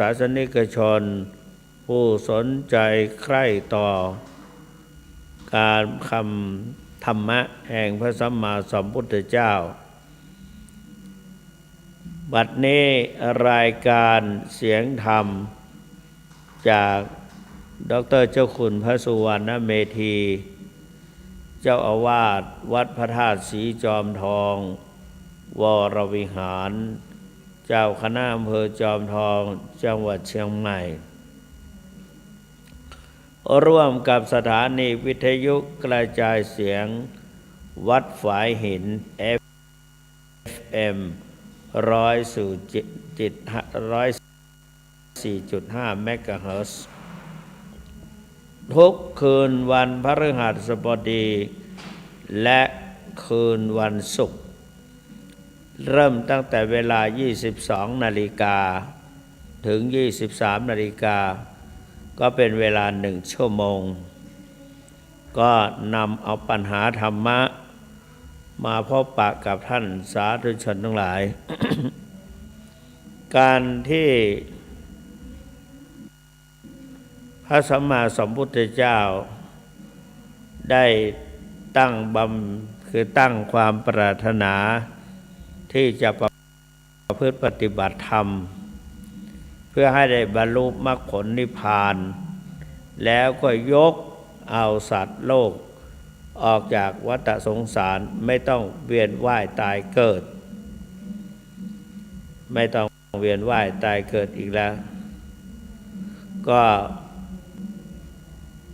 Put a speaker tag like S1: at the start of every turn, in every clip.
S1: ศาสนิกชนผู้สนใจใคร่ต่อการคำธรรมะแห่งพระสัมมาสัมพุทธเจ้าบัดนี้รายการเสียงธรรมจากดร.เจ้าคุณพระสุวรรณเมธีเจ้าอาวาสวัดพระธาตุศรีจอมทองวรวิหารเจ้าคณะอำเภอจอมทองจังหวัดเชียงใหม่ร่วมกับสถานีวิทยุกระจายเสียงวัดฝายหิน FM 104.5 เมกะเฮิรตซ์ทุกคืนวันพฤหัสบดีและคืนวันศุกร์เริ่มตั้งแต่เวลา 22 นาฬิกาถึง 23 นาฬิกาก็เป็นเวลา1 ชั่วโมงก็นำเอาปัญหาธรรมะมาพบปะกับท่านสาธุชนทั้งหลาย การที่พระสัมมาสัมพุทธเจ้าได้ตั้งความปรารถนาที่จะประพฤติปฏิบัติธรรมเพื่อให้ได้บรรลุมรรคผลนิพพานแล้วก็ยกเอาสัตว์โลกออกจากวัฏสงสารไม่ต้องเวียนว่ายตายเกิดไม่ต้องเวียนว่ายตายเกิดอีกแล้วก็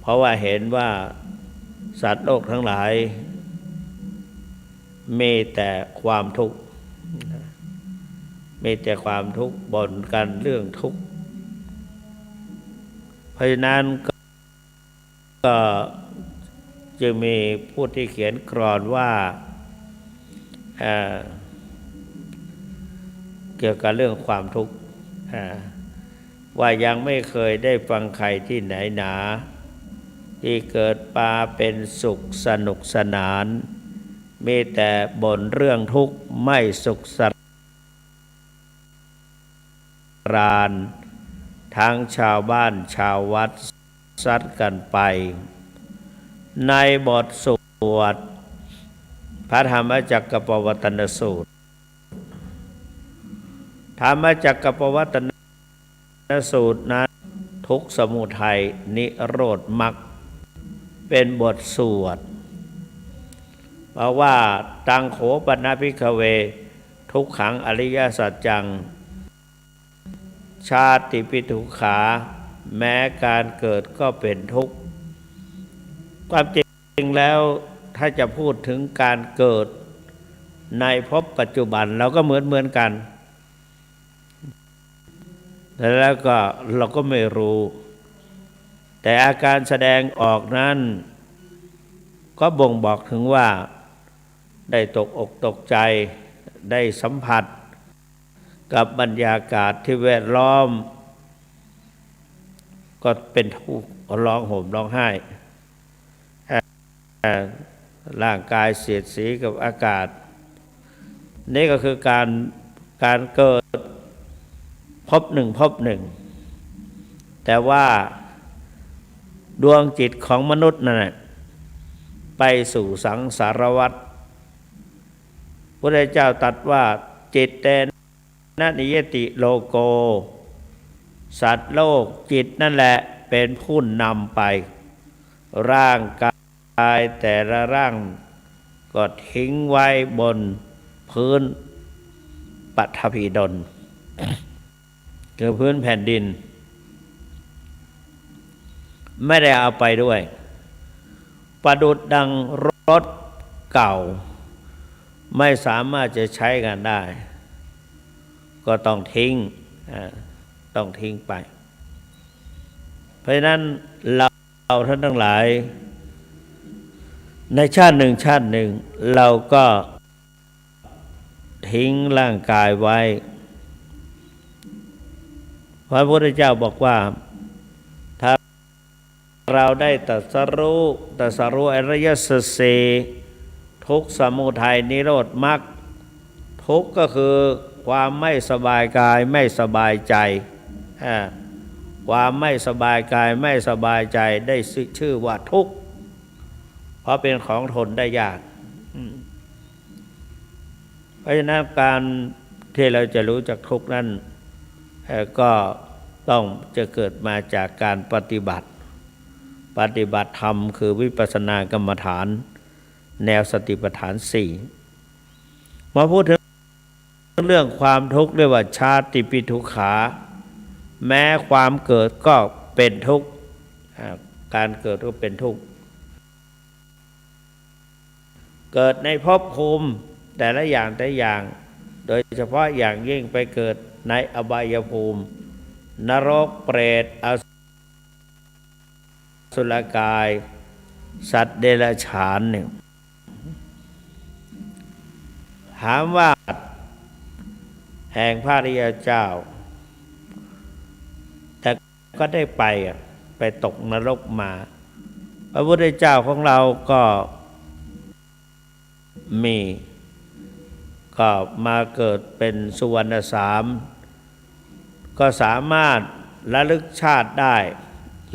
S1: เพราะว่าเห็นว่าสัตว์โลกทั้งหลายมีแต่ความทุกข์มีแต่ความทุกข์บ่นกันเรื่องทุกข์เพราะฉะนั้นก็จึงมีผู้ที่เขียนกลอนว่าเกี่ยวกับเรื่องความทุกข์ว่ายังไม่เคยได้ฟังใครที่ไหนหนาที่เกิดมาเป็นสุขสนุกสนานมีแต่บ่นเรื่องทุกข์ไม่สุขสรานทั้งชาวบ้านชาววัดซัดกันไปในบทสวดพระธรรมจักรปวัตตนสูตรธรรมจักรปวัตตนสูตรนั้นทุกข์สมุทัยนิโรธมรรคเป็นบทสวดเพราะว่าตังโขปนภิกขเวทุกขังอริยสัจจังชาติปิทุกขาแม้การเกิดก็เป็นทุกข์ความจริงแล้วถ้าจะพูดถึงการเกิดในภพปัจจุบันเราก็เหมือนกันแล้วก็เราก็ไม่รู้แต่อาการแสดงออกนั้นก็บ่งบอกถึงว่าได้ตกอกตกใจได้สัมผัสกับบรรยากาศที่แวดล้อมก็เป็นทุกข์ร้องห่มร้องไห้ร่างกายเสียดสีกับอากาศนี่ก็คือการเกิดพบหนึ่งแต่ว่าดวงจิตของมนุษย์นั่นไปสู่สังสารวัฏพระพุทธเจ้าตรัสว่าจิตเตนะนิยติโลโกสัตว์โลกจิตนั่นแหละเป็นผู้นำไปร่างกายแต่ละร่างก็ทิ้งไว้บนพื้นปฐพีดลคือพื้นแผ่นดินไม่ได้เอาไปด้วยประดุจดังรถเก่าไม่สามารถจะใช้กันได้ก็ต้องทิ้งไปเพราะฉะนั้นเราท่านทั้งหลายในชาติหนึ่งเราก็ทิ้งร่างกายไว้พระพุทธเจ้าบอกว่าถ้าเราได้ตรัสรู้อริยสัจสี่ทุกข์สมุทัยนิโรธมรรคทุกข์ก็คือความไม่สบายกายไม่สบายใจ ความไม่สบายกายไม่สบายใจได้ชื่อว่าทุกข์เพราะเป็นของทนได้ยากเพราะฉะนั้นการที่เราจะรู้จักทุกข์นั้นก็ต้องจะเกิดมาจากการปฏิบัติธรรมคือวิปัสสนากรรมฐานแนวสติปัฏฐานสี่มาพูดถึงเรื่องความทุกข์เรียกว่าชาติปิทุกขาแม้ความเกิดก็เป็นทุกข์การเกิดก็เป็นทุกข์เกิดในภพภูมิแต่ละอย่างโดยเฉพาะอย่างยิ่งไปเกิดในอบายภูมินรกเปรตอสุรกายสัตว์เดรัจฉานเนี่ยถามว่าแห่งพระริยเจ้าแต่ก็ได้ไปตกนรกมาพระพุทธเจ้าของเราก็มาเกิดเป็นสุวรรณสามก็สามารถระลึกชาติได้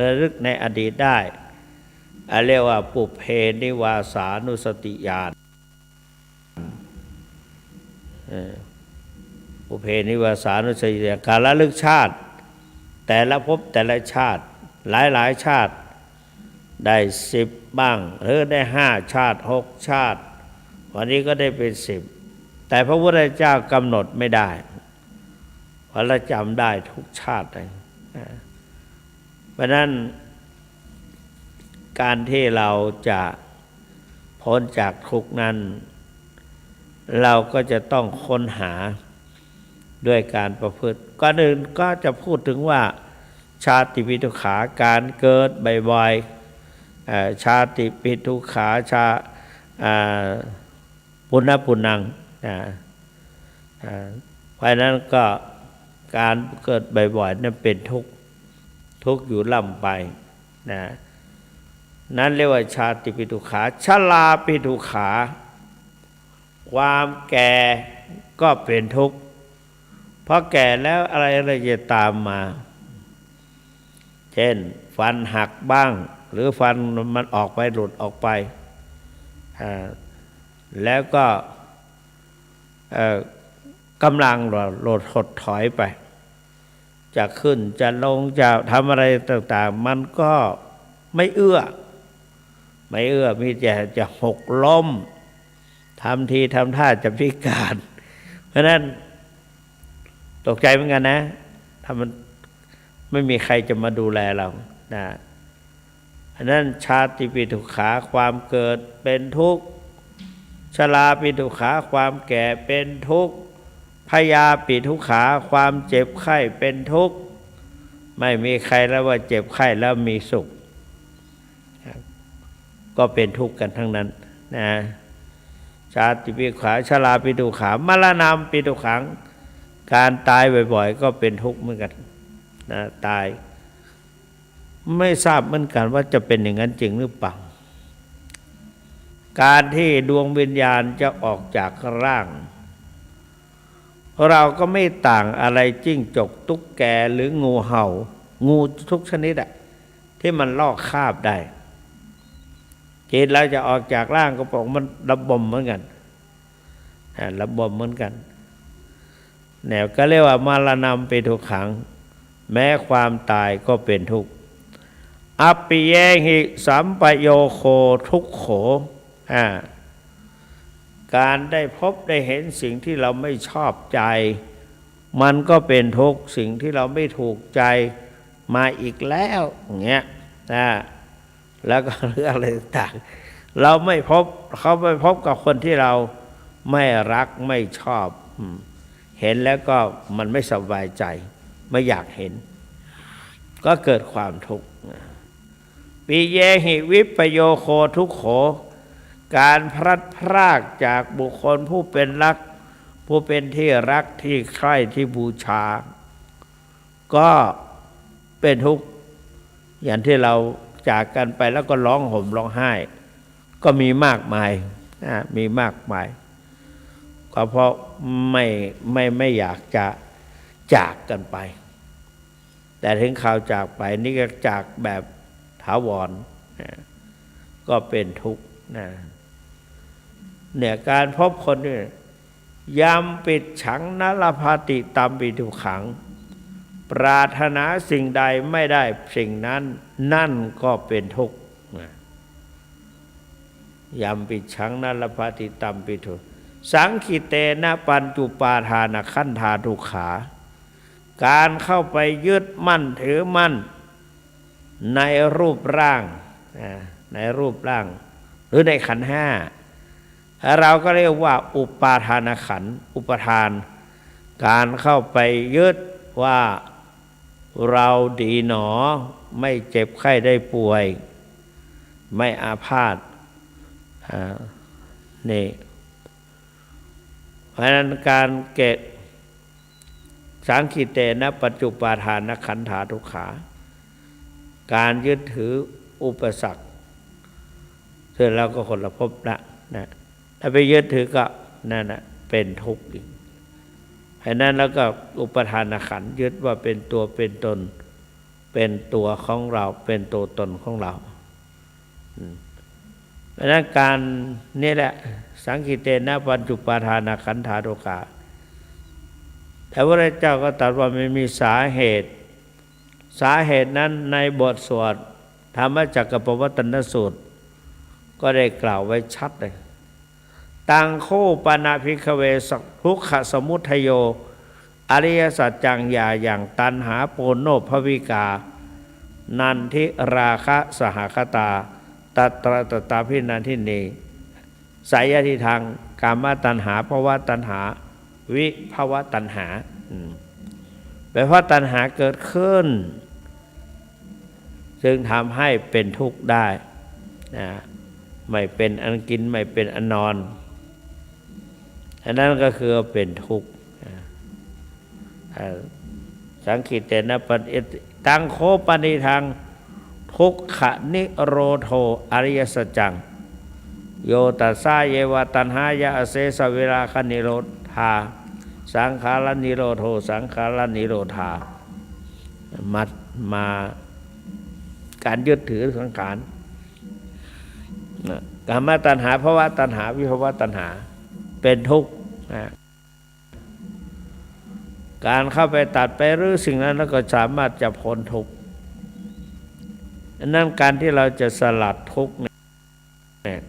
S1: ระลึกในอดีตได้เรียกว่าปุเพนิวาสานุสติญาณปุเพนิวาสานุสติญาณการระลึกชาติแต่ละภพแต่ละชาติหลายชาติได้10บ้างหรือได้5ชาติ6ชาติวันนี้ก็ได้เป็น10แต่พระพุทธเจ้ากำหนดไม่ได้เพราะเราจำได้ทุกชาติเลยเพราะนั้นการที่เราจะพ้นจากทุกข์นั้นเราก็จะต้องค้นหาด้วยการประพฤติก่อนอื่นก็จะพูดถึงว่าชาติปิทุกขาการเกิดบ่อยๆชาติปิทุกขาปุณนังเพราะนั้นก็การเกิดบ่อยๆนั้นเป็นทุกข์อยู่ล่ำไปนั้นเรียกว่าชาติปิทุกขาชราปิทุกขาความแก่ก็เป็นทุกข์เพราะแก่แล้วอะไรจะตามมาเช่นฟันหักบ้างหรือฟันมันออกไปหลุดออกไปแล้วก็กำลังหลดหดถอยไปจะขึ้นจะลงจะทำอะไรต่างๆมันก็ไม่เอื้อมีแต่จะหกล้มทำทีทำท่าจะพิการเพราะนั้นตกใจเหมือนกันนะถ้ามันไม่มีใครจะมาดูแลเราอันนั้นชาติปิทุกขาความเกิดเป็นทุกข์ชราปิทุกขาความแก่เป็นทุกข์พยาปิทุกขาความเจ็บไข้เป็นทุกข์ไม่มีใครแล้วว่าเจ็บไข้แล้วมีสุขก็เป็นทุกข์กันทั้งนั้นชาติปิทุกขาชราปิทุกขามรณะปิทุกขังการตายบ่อยๆก็เป็นทุกข์เหมือนกันตายไม่ทราบเหมือนกันว่าจะเป็นอย่างนั้นจริงหรือเปล่าการที่ดวงวิญญาณจะออกจากร่างเราก็ไม่ต่างอะไรจิ้งจกตุ๊กแกหรืองูเห่างูทุกชนิดที่มันลอกคราบได้จิตเราจะออกจากร่างก็บอกมันระบมเหมือนกันระบมเหมือนกันแนวก็เรียกว่ามรณะปิทุกขังแม้ความตายก็เป็นทุกข์อัปปิเยหิสัมปโยโคทุกโขการได้พบได้เห็นสิ่งที่เราไม่ชอบใจมันก็เป็นทุกข์สิ่งที่เราไม่ถูกใจมาอีกแล้วอย่างเงี้ยแล้วก็เรื่องอะไรต่างเราเขาไม่พบกับคนที่เราไม่รักไม่ชอบเห็นแล้วก็มันไม่สบายใจไม่อยากเห็นก็เกิดความทุกข์ปิเยหิวิปโยโคทุกโขการพลัดพรากจากบุคคลผู้เป็นรักผู้เป็นที่รักที่ใคร่ที่บูชาก็เป็นทุกข์อย่างที่เราจากกันไปแล้วก็ร้องห่มร้องไห้ก็มีมากมายมีมากมายก็เพราะไม่อยากจะจากกันไป แต่ถึงข่าวจากไปนี่ก็จากแบบถาวรนะก็เป็นทุกข์นะเนี่ยการพบคนนี่ยามปิดฉังนรภาติตัมปิทุขังปรารถนาสิ่งใดไม่ได้สิ่งนั้นนั่นก็เป็นทุกข์ยามปิดฉังนรภาติตัมปิทุสังคิเตนะปัญจุปาทานขันธาทุกขาการเข้าไปยึดมั่นถือมั่นในรูปร่างในรูปร่างหรือในขันธ์ห้าเราก็เรียกว่าอุปาทานขันธ์อุปทานการเข้าไปยึดว่าเราดีหนอไม่เจ็บไข้ได้ป่วยไม่อาพาธนี่เพราะนั้นการเกตสังคิเตนะปัจจุปาทานขันธาทุกขาการยึดถืออุปสรรคเสร็จแล้วก็คนละภพละนะถ้าไปยึดถือก็นั่นนะเป็นทุกข์อีกเพราะนั้นแล้วก็อุปทานขันธ์ยึดว่าเป็นตัวเป็นตนเป็นตัวของเราเป็นตัวตนของเราเพราะนั้นการนี่แหละสังคิเตนะปัญจุปาทานขันธาทุกขาแต่พระเจ้าก็ตรัสว่าไม่มีสาเหตุนั้นในบทสวดธรรมจักรปวัตตนสูตรก็ได้กล่าวไว้ชัดเลยตังโคปนาภิกขเวสัทุกขสมุทัยโยอริยสัจจังยาอย่างตัณหาโปโนภวิกานันทิราคะสหคตาตัตระตตาพินันทินีสายทิทางกามตัณหาภวตัณหาวิภวตัณหาแปลว่าตัณหาเกิดขึ้นจึงทำให้เป็นทุกข์ได้นะไม่เป็นอันกินไม่เป็นอันนอนอันนั้นก็คือเป็นทุกข์สังคิเตนะปัญตังโคปนิทังทุกขนิโรโธอริยสัจจังโยตัสสะเยวตัณหายะเสสเวราคนิโรธาสังขารนิโรโธสังขารนิโรธามาการยึดถือสังขารกามตัณหาภวตัณหาวิภวตัณหาเป็นทุกข์การเข้าไปตัดไปรื้อสิ่งนั้นแล้วก็สามารถจะพ้นทุกข์นั่นการที่เราจะสลัดทุกข์เนี่ย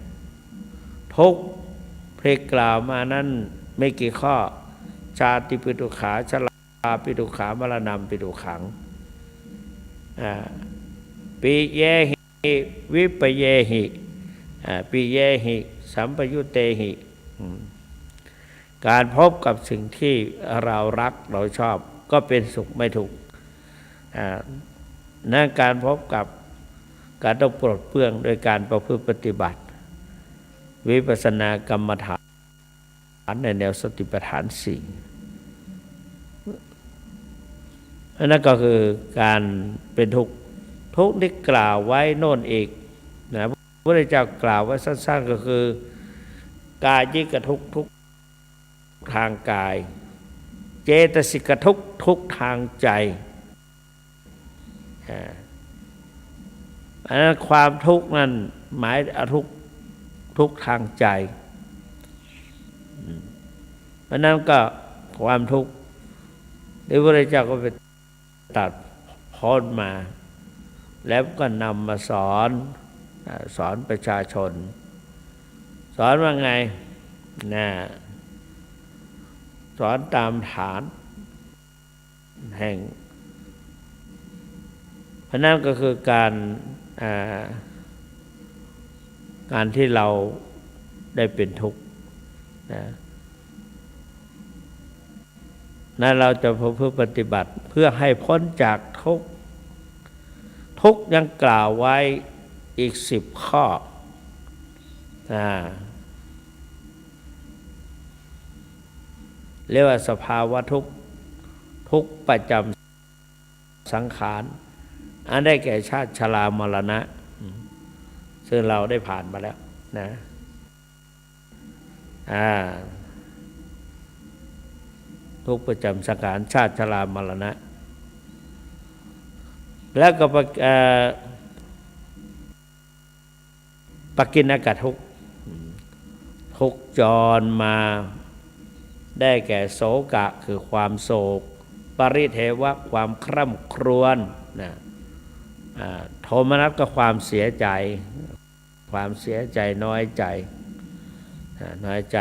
S1: ทุกข์ที่กล่าวมานั้นไม่กี่ข้อชาติปิทุขาชราปิทุขามรณะปิทุขังปิเยหิวิปเยหิปิเยหิสัมปยุตเตหิการพบกับสิ่งที่เรารักเราชอบก็เป็นสุขไม่ทุกข์นั่นการพบกับการต้องปลดเปลื้องโดยการประพฤติปฏิบัติวิปัสสนากรรมฐานในแนวสติปัฏฐานสี่นั่นก็คือการเป็นทุกข์ที่กล่าวไว้โน่นอีกนะพระพุทธเจ้ากล่าวไว้สั้นๆก็คือกายิกทุกข์ทุกทางกายเจตสิกทุกข์ทุกทางใจอันนั้นความทุกข์นั้นหมายทุกทางใจเพราะนั้นก็ความทุกข์ที่พระพุทธเจ้าก็ไปตัดพ้นมาแล้วก็นำมาสอนประชาชนสอนว่าไงนะสอนตามฐานแห่งเพราะนั้นก็คือการที่เราได้เป็นทุกข์นั้นเราจะเพื่อปฏิบัติเพื่อให้พ้นจากทุกข์ยังกล่าวไว้อีก10 ข้อเรียกว่าสภาวะทุกข์ประจำสังขารอันได้แก่ชาติชรามรณะซึ่งเราได้ผ่านมาแล้วนะทุกข์ประจำสังขารชาติชรามรณะ แล้วก็ปกิณกทุกข์ทุกข์จรมาได้แก่โศกะคือความโศกปริเทวะความคร่ำครวญนะโทมนัสก็ความเสียใจน้อยใจ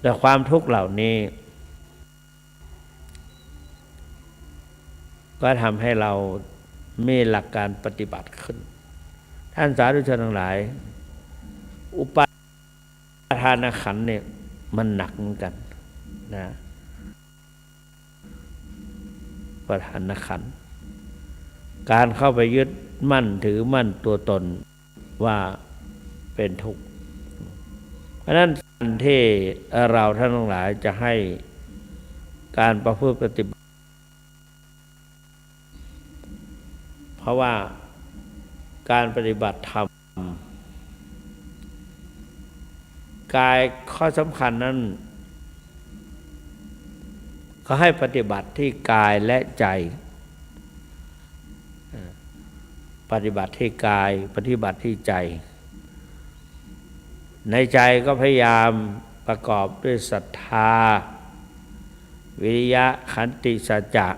S1: แต่ความทุกข์เหล่านี้ก็ทำให้เรามีหลักการปฏิบัติขึ้นท่านสาธุชนทั้งหลายอุปาทานขันธ์เนี่ยมันหนักเหมือนกันนะอุปาทานขันธ์การเข้าไปยึดมั่นถือมั่นตัวตนว่าเป็นทุกข์เพราะนั้นการที่เราท่านทั้งหลายจะให้การประพฤติปฏิบัติเพราะว่าการปฏิบัติธรรมกายข้อสำคัญนั้นเขาให้ปฏิบัติที่กายและใจปฏิบัติที่กายปฏิบัติที่ใจในใจก็พยายามประกอบด้วยศรัทธาวิริยะขันติสัจจะ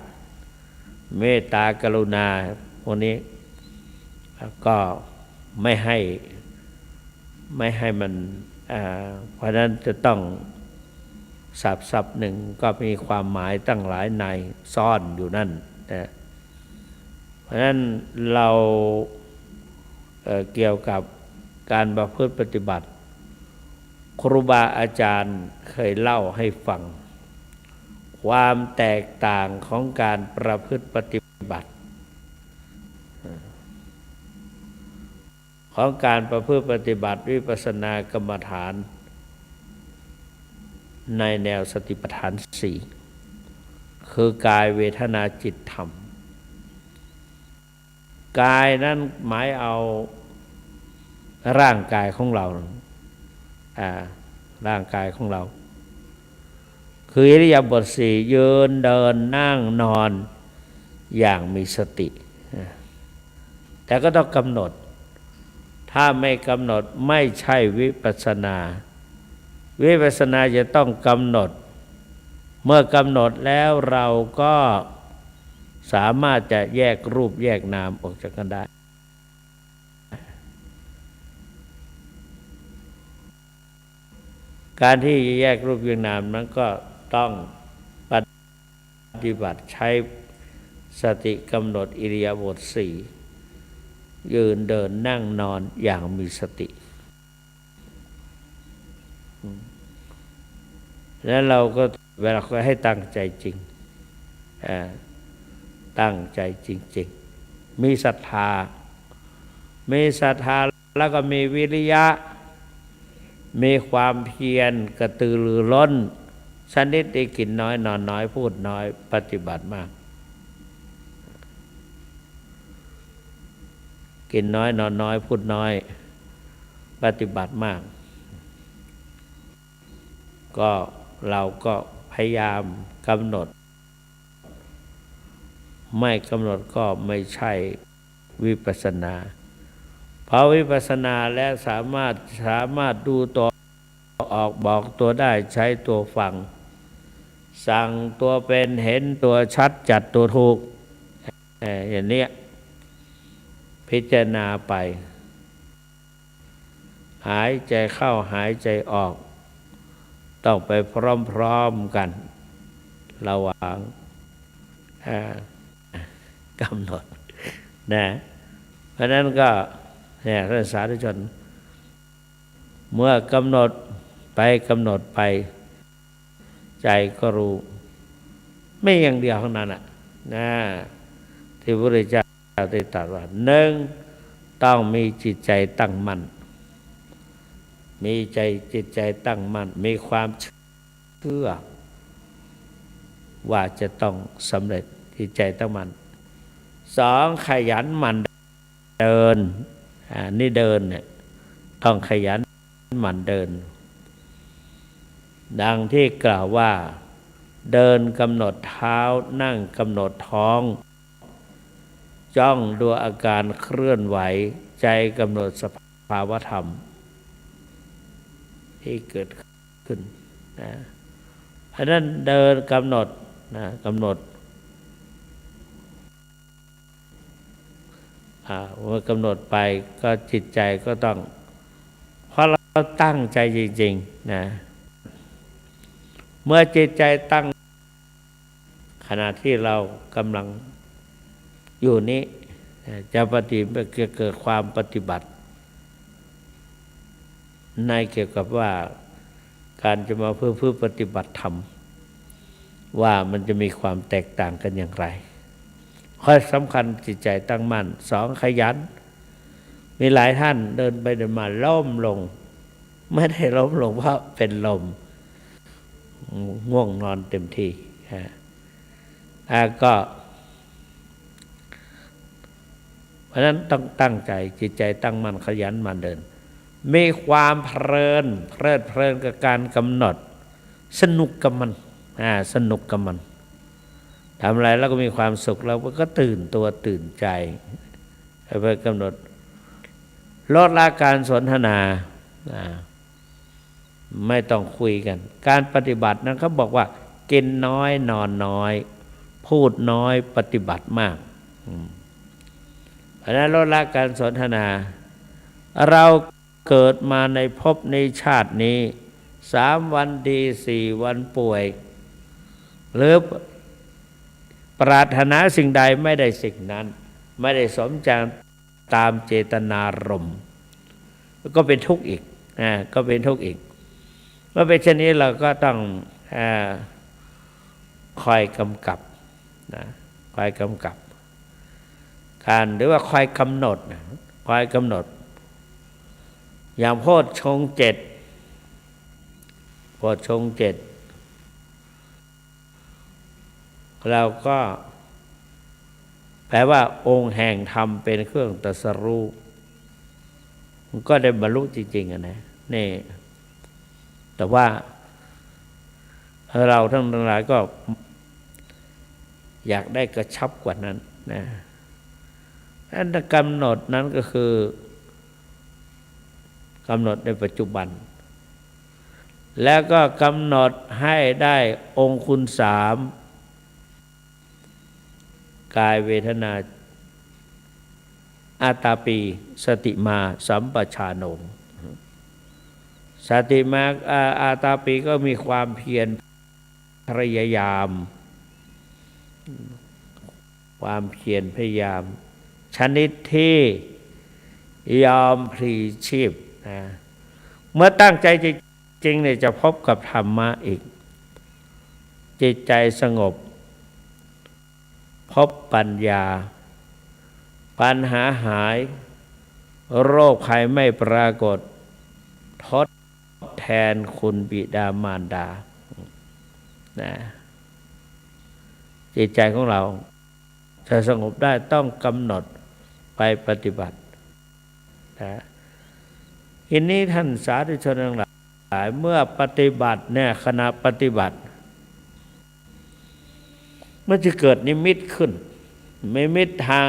S1: เมตตากรุณาพวกนี้ก็ไม่ให้มันเพราะนั้นจะต้องศัพท์หนึ่งก็มีความหมายตั้งหลายในซ่อนอยู่นั่นนะเพราะนั้นเราเกี่ยวกับการประพฤติปฏิบัติครูบาอาจารย์เคยเล่าให้ฟังความแตกต่างของการประพฤติปฏิบัติของการประพฤติปฏิบัติวิปัสสนากรรมฐานในแนวสติปัฏฐานสี่คือกายเวทนาจิตธรรมกายนั้นหมายเอาร่างกายของเราร่างกายของเราคืออิริยาบถสี่ยืนเดินนั่งนอนอย่างมีสติแต่ก็ต้องกำหนดถ้าไม่กำหนดไม่ใช่วิปัสสนาวิปัสสนาจะต้องกำหนดเมื่อกำหนดแล้วเราก็สามารถจะแยกรูปแยกนามออกจากกันได้การที่แยกรูปแยกนามนั้นก็ต้องปฏิบัติใช้สติกำหนดอิริยาบถสี่ยืนเดินนั่งนอนอย่างมีสติแล้วเราก็เวลาก็ให้ตั้งใจจริงตั้งใจจริงๆมีศรัทธาแล้วก็มีวิริยะมีความเพียรกระตือรือร้นชนิดที่กินน้อยนอนน้อยพูดน้อยปฏิบัติมากกินน้อยนอนน้อยพูดน้อยปฏิบัติมากก็เราก็พยายามกำหนดไม่กำหนดก็ไม่ใช่วิปัสสนาเพราะวิปัสสนาแล้วสามารถดูตัวออกบอกตัวได้ใช้ตัวฟังสั่งตัวเป็นเห็นตัวชัดจัดตัวถูกอย่างนี้พิจารณาไปหายใจเข้าหายใจออกต้องไปพร้อมๆกันระหว่างกำหนดนะเพราะนั้นก็เนี่ยท่านสาธุชนเมื่อกำหนดไปใจก็รู้ไม่อย่างเดียวเท่านั้นนะที่พระพุทธเจ้าได้ตรัสว่าหนึ่งต้องมีจิตใจตั้งมั่นจิตใจตั้งมั่นมีความเชื่อว่าจะต้องสำเร็จจิตใจตั้งมั่นสองขยันหมั่นเดินนี่เดินเนี่ยต้องขยันหมั่นเดินดังที่กล่าวว่าเดินกำหนดเท้านั่งกำหนดท้อง จ้องดูอาการเคลื่อนไหวใจกำหนดสภาวธรรมที่เกิดขึ้นนะเพราะนั้นเดินกำหนดนะกำหนดเมื่อกำหนดไปก็จิตใจก็ต้องเพราะเราตั้งใจจริงๆนะเมื่อจิตใจตั้งขณะที่เรากำลังอยู่นี้จะเกิดความปฏิบัติในเกี่ยวกับว่าการจะมาเพื่อปฏิบัติธรรมว่ามันจะมีความแตกต่างกันอย่างไรข้อสำคัญจิตใจตั้งมั่นสองขยันมีหลายท่านเดินไปเดินมาล้มลงไม่ได้ล้มลงเพราะเป็นลมง่วงนอนเต็มที่ก็เพราะนั้นต้องตั้งใจจิตใจตั้งมั่นขยันมาเดินมีความเพลินเพลินกับการกำหนดสนุกกับมันสนุกกับมันทำอะไรแล้วก็มีความสุขเราก็ตื่นตัวตื่นใจไปกำหนดลดละการสนทนาไม่ต้องคุยกันการปฏิบัตินั้นเขาบอกว่ากินน้อยนอนน้อยพูดน้อยปฏิบัติมากเพราะนั้นลดละการสนทนาเราเกิดมาในภพในชาตินี้3 วันดี4 วันป่วยหรือปรารถนาสิ่งใดไม่ได้สิ่งนั้นไม่ได้สมใจตามเจตนารมณ์ก็เป็นทุกข์อีกก็เป็นทุกข์อีกเมื่อเป็นเช่นนี้เราก็ต้องคอยกำกับคอยกำกับการหรือว่าคอยกำหนดคอยกำหนดอย่างโพชฌงค์ 7โพชฌงค์ 7เราก็แปลว่าองค์แห่งธรรมเป็นเครื่องตรัสรู้มันก็ได้บรรลุจริงๆนะนี่แต่ว่าเราทั้งหลายก็อยากได้กระชับกว่านั้นนะอันกำหนดนั้นก็คือกำหนดในปัจจุบันแล้วก็กำหนดให้ได้องค์คุณ3กายเวทนาอาตาปีสติมาสัมปชานโนสติมาอาตาปีก็มีความเพียรพยายามความเพียรพยายามชนิดที่ยอมพลีชีพเมื่อตั้งใจจริงๆเนี่ยจะพบกับธรรมะอีกจิตใจสงบพบปัญญาปัญหาหายโรคภัยไม่ปรากฏทดแทนคุณบิดามารดาจิตใจของเราจะสงบได้ต้องกำหนดไปปฏิบัติทีนี้ท่านสาธุชนทั้งหลายเมื่อปฏิบัติเนี่ยขณะปฏิบัติมันจะเกิดนิมิตขึ้นนิมิตทา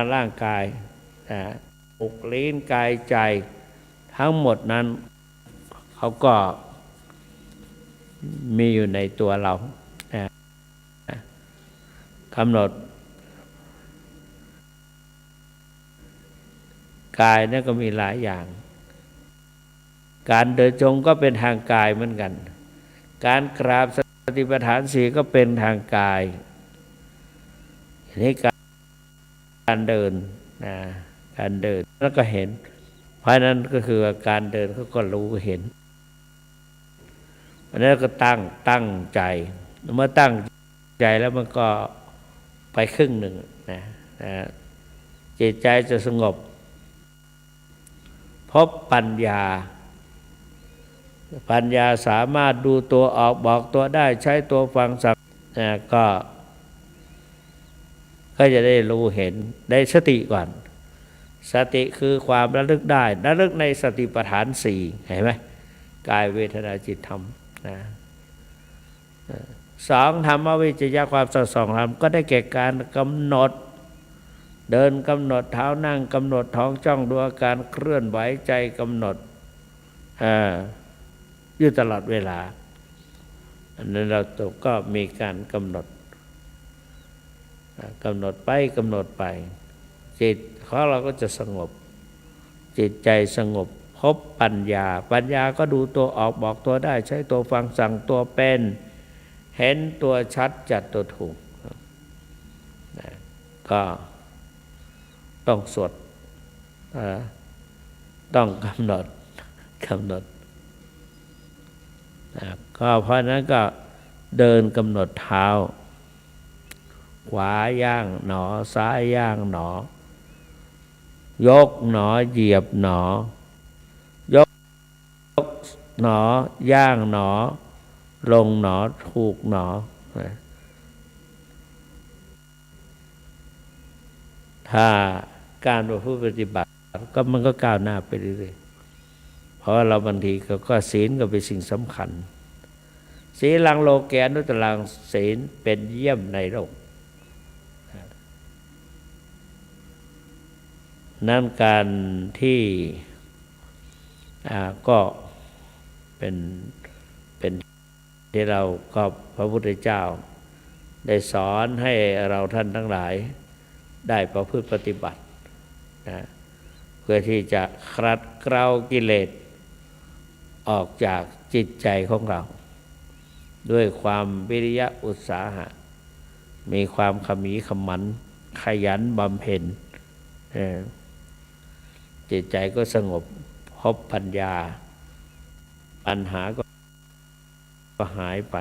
S1: งร่างกายอกลิ้นกายใจทั้งหมดนั้นเขาก็มีอยู่ในตัวเรากำหนดกายนั่นก็มีหลายอย่างการเดินจงก็เป็นทางกายเหมือนกันการกราบสติปัฏฐาน4ก็เป็นทางกายนี่การเดินการเดินแล้วก็เห็นเพราะนั้นก็คือการเดินเขาก็รู้เห็นเพราะนั้นก็ตั้งใจเมื่อตั้งใจแล้วมันก็ไปครึ่งหนึ่งจิตใจจะสงบพบปัญญาสามารถดูตัวออกบอกตัวได้ใช้ตัวฟังสักก็จะได้รู้เห็นได้สติก่อนสติคือความระลึกได้ระลึกในสติปัฏฐาน4เห็นไหมกายเวทนาจิตธรรม สองธรรมวิจยะความสอดส่องธรรมก็ได้แก่การกำหนดเดินกำหนดเท้านั่งกำหนดท้องจ้องดูอาการเคลื่อนไหวใจกำหนดอยู่ตลอดเวลาอันนั้นเราก็มีการกำหนดไปกำหนดไปจิตของเราก็จะสงบจิตใจสงบพบปัญญาก็ดูตัวออกบอกตัวได้ใช้ตัวฟังสั่งตัวเป็นเห็นตัวชัดจัดตัวถูกก็ต้องสวดต้องกำหนดก็เพราะนั้นก็เดินกำหนดเท้าขวาย่างหนอซ้ายย่างหนอยกหนอเหยียบหนอยกหนอย่างหนอลงหนอถูกหนอถ้าการประพฤติปฏิบัติก็มันก็ก้าวหน้าไปเรื่อยๆเพราะเราบางทีก็ศีลก็เป็นสิ่งสำคัญศีลังโลแกนุตลังศีลเป็นเยี่ยมในโลกนั่นการที่ก็เป็นที่เราก็พระพุทธเจ้าได้สอนให้เราท่านทั้งหลายได้ประพฤติปฏิบัติเพื่อที่จะขัดเกลากิเลสออกจากจิตใจของเราด้วยความวิริยะอุตสาหะมีความขมีขมันขยันบำเพ็ญจิตใจก็สงบพบปัญญาปัญหาก็หายไป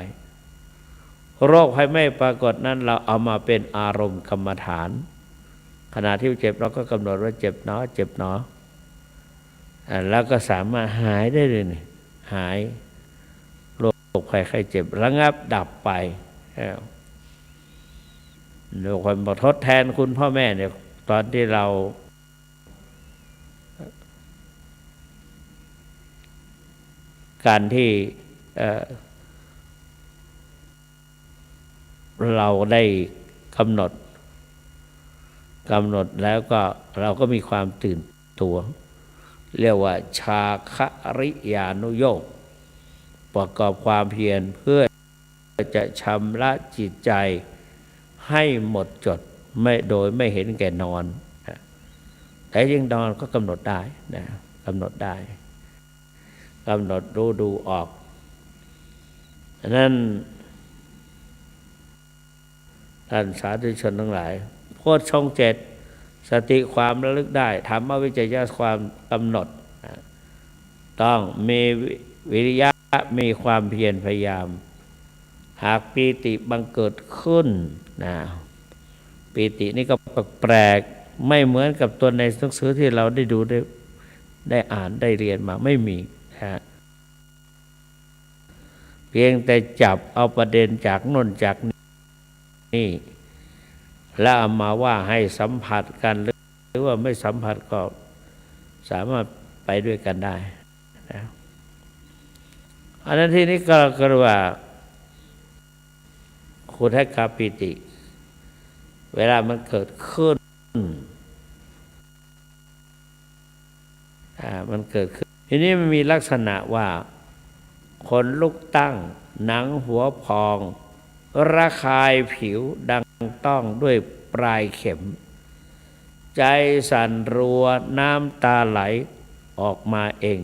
S1: โรคภัยไม่ปรากฏนั้นเราเอามาเป็นอารมณ์กรรมฐานขณะที่เจ็บเราก็กำหนดว่าเจ็บหนอเจ็บหนอแล้วก็สามารถหายได้เลยนี่หายโรคภัยไข้เจ็บระงับดับไปโดยความทดแทนคุณพ่อแม่เนี่ยตอนที่เราการที่เราได้กำหนดแล้วก็เราก็มีความตื่นตัวเรียกว่าชาคะริยานุโยคประกอบความเพียรเพื่อจะชำระจิตใจให้หมดจดไม่โดยไม่เห็นแก่นอนแต่ยังนอนก็กำหนดได้นะกำหนดได้กำหนดรู้ดูออกนั้นท่านสาธุชนทั้งหลายโพชฌงค์เจ็ดสติความระลึกได้ธรรมวิจยะความกำหนดต้องมีวิริยะมีความเพียรพยายามหากปีติบังเกิดขึ้นนะปีตินี่ก็แปลกไม่เหมือนกับตัวในหนังสือที่เราได้ดูได้อ่านได้เรียนมาไม่มีนะเพียงแต่จับเอาประเด็นจากโน่นจากนี่แล้วเอามาว่าให้สัมผัสกันหรือว่าไม่สัมผัสก็สามารถไปด้วยกันได้นะอันนั้นที่นี้ก็เรียกว่าขุทกปีติเวลามันเกิดขึ้นมันเกิดขึ้นทีนี้มันมีลักษณะว่าขนลุกตั้งหนังหัวพองระคายผิวดังต้องด้วยปลายเข็มใจสั่นรัวน้ำตาไหลออกมาเอง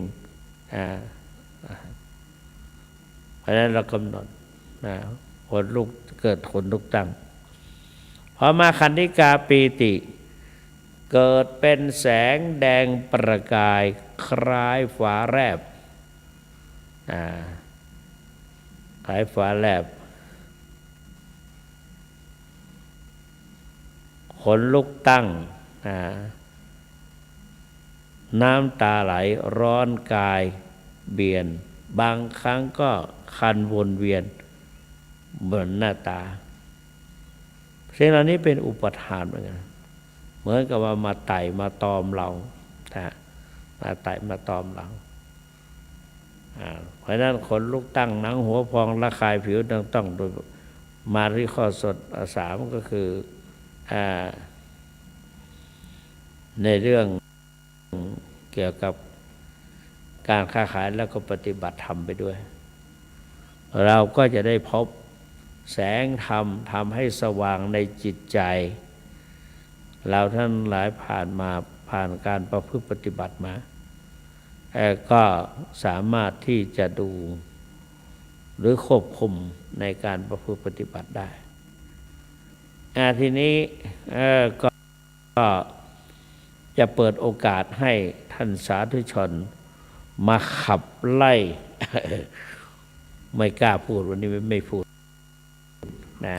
S1: เพราะฉะนั้นเรากำหนดขนลุกเกิดขนลุกตั้งพอมาขันธิกาปีติเกิดเป็นแสงแดงประกายคล้ายฟ้าแลบคล้ายฟ้าแลบขนลุกตั้งน้ำตาไหลร้อนกายเบียนบางครั้งก็คันวนเวียนเหมือนหน้าตาสิ่งเหล่านี้เป็นอุปทานเหมือนกันเหมือนกับว่ามาไต่มาตอมเรามาไต่มาตอมเราเพราะนั้นขนลุกตั้งหนังหัวพองระคายผิวดังต้องโดย มาที่ข้อสดสามก็คือในเรื่องเกี่ยวกับการค้าขายแล้วก็ปฏิบัติธรรมไปด้วยเราก็จะได้พบแสงธรรมทำให้สว่างในจิตใจเราท่านหลายผ่านการประพฤติปฏิบัติมาก็สามารถที่จะดูหรือควบคุมในการประพฤติปฏิบัติได้ทีนี้ก็จะเปิดโอกาสให้ท่านสาธุชนมาขับไล่ไม่กล้าพูดวันนี้ไม่พูดนะ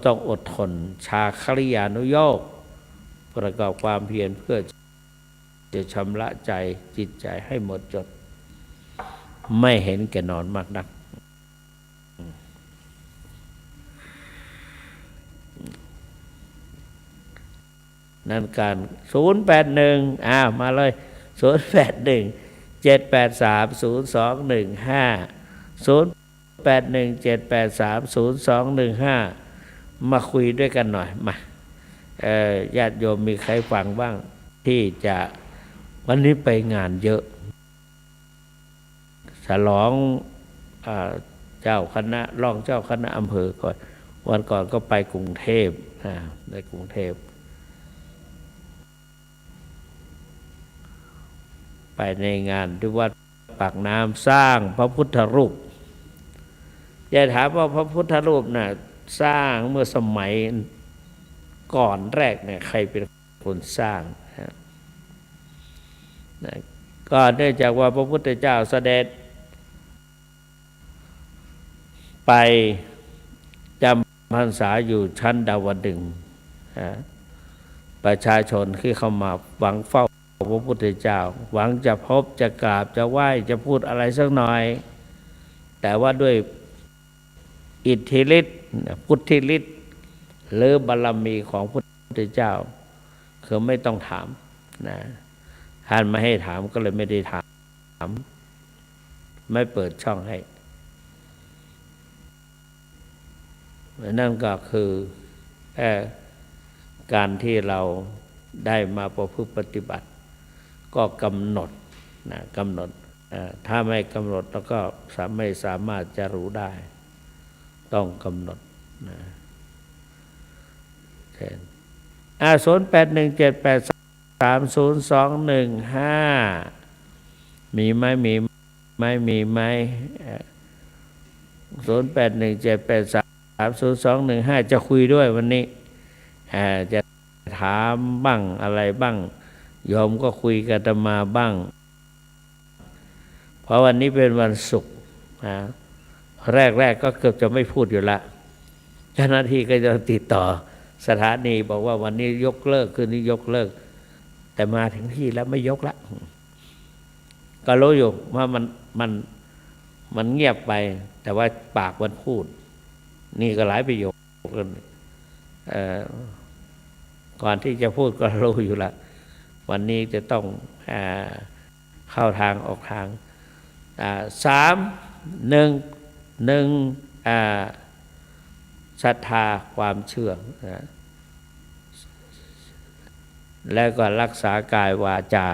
S1: ต้องอดทนชาคริยานุโยคประกอบความเพียรเพื่อจะชำระใจจิตใจให้หมดจดไม่เห็นแก่นอนมากนักนั่นการ081มาเลย081 783 0215 081 783 0215มาคุยด้วยกันหน่อยมาญาติโยมมีใครฟังบ้างที่จะวันนี้ไปงานเยอะฉลองเจ้าคณะรองเจ้าคณะอำเภอก่อนวันก่อนก็ไปกรุงเทพในกรุงเทพไปในงานที่วัดปากน้ำสร้างพระพุทธรูปอย่าถามว่าพระพุทธรูปน่ะสร้างเมื่อสมัยก่อนแรกเนี่ยใครเป็นคนสร้างก็เนื่องจากว่าพระพุทธเจ้าเสด็จไปจำพรรษาอยู่ชั้นดาวดึงส์ประชาชนที่เข้ามาหวังเฝ้าพระพุทธเจ้าหวังจะพบจะกราบจะไหว้จะพูดอะไรสักหน่อยแต่ว่าด้วยอิทธิฤทธิ์พุทธิฤทธิ์หรือบารมีของพระพุทธเจ้าคือไม่ต้องถามนะท่านไม่ให้ถามก็เลยไม่ได้ถามไม่เปิดช่องให้นั่นก็คือการที่เราได้มาประพฤติปฏิบัติก็กำหนดนะกำหนดถ้าไม่กำหนดแล้วก็ไม่สามารถจะรู้ได้ต้องกำหนดนะแทน081783025มีไหม081783025จะคุยด้วยวันนี้จะถามบ้างอะไรบ้างโยมก็คุยกับอาตมาบ้างเพราะวันนี้เป็นวันศุกร์แรกก็เกือบจะไม่พูดอยู่ละเจ้าหน้าที่ก็จะติดต่อสถานีบอกว่าวันนี้ยกเลิกคืนนี้ยกเลิกแต่มาถึงที่แล้วไม่ยกละก็รู้อยู่ว่ามันเงียบไปแต่ว่าปากมันพูดนี่ก็หลายประโยคกันก่อนที่จะพูดก็รู้อยู่ละวันนี้จะต้องเข้าทางออกทาง1ศรัทธาความเชื่อแล้วก็รักษากายวาจา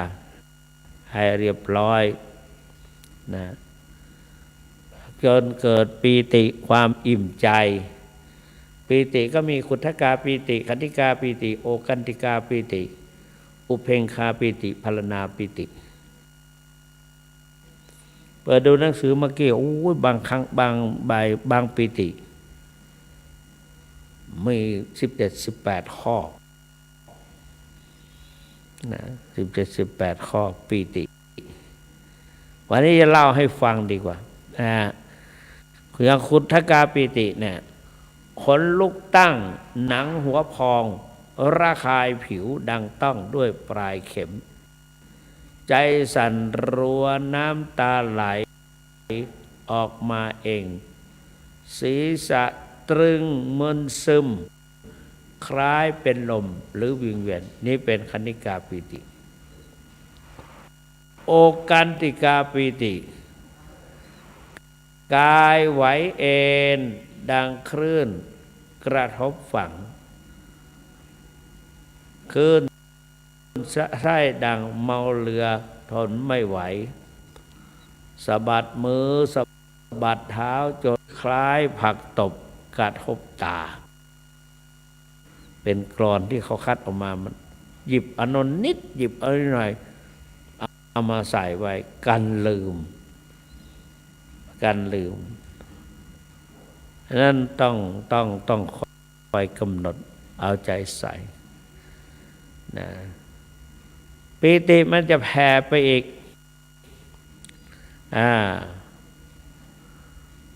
S1: ให้เรียบร้อยนะจนเกิดปีติความอิ่มใจปีติก็มีขุทธกาปีติขันธิกาปีติโอกันติกาปีติอุเพงคาปีติพารณาปีติเปิดดูหนังสือเมื่อกี้โอ้ยบางครั้งบางปีติมี17-18ข้อนะ17-18ข้อปีติวันนี้จะเล่าให้ฟังดีกว่าอย่างขุทธกาปีติเนี่ยขนลุกตั้งหนังหัวพองระคายผิวดังต้องด้วยปลายเข็มใจสั่นรัวน้ำตาไหลออกมาเองศีรษะตรึงมึนซึมคล้ายเป็นลมหรือวิงเวียนนี่เป็นคณิกาปีติโอกันติกาปีติกายไหวเอ็น ดังคลื่นกระทบฝั่งคลื่นไส้ดังเมาเรือทนไม่ไหวสะบัดมือสะบัดเท้าจนคล้ายผักตบกระทบตาเป็นกลอนที่เขาคัดออกมามันหยิบอนนนิดหยิบอะไรหน่อยเอามาใส่ไว้กันลืมนั้นต้องคอยกำหนดเอาใจใส่นะปีติมันจะแผ่ไปอีก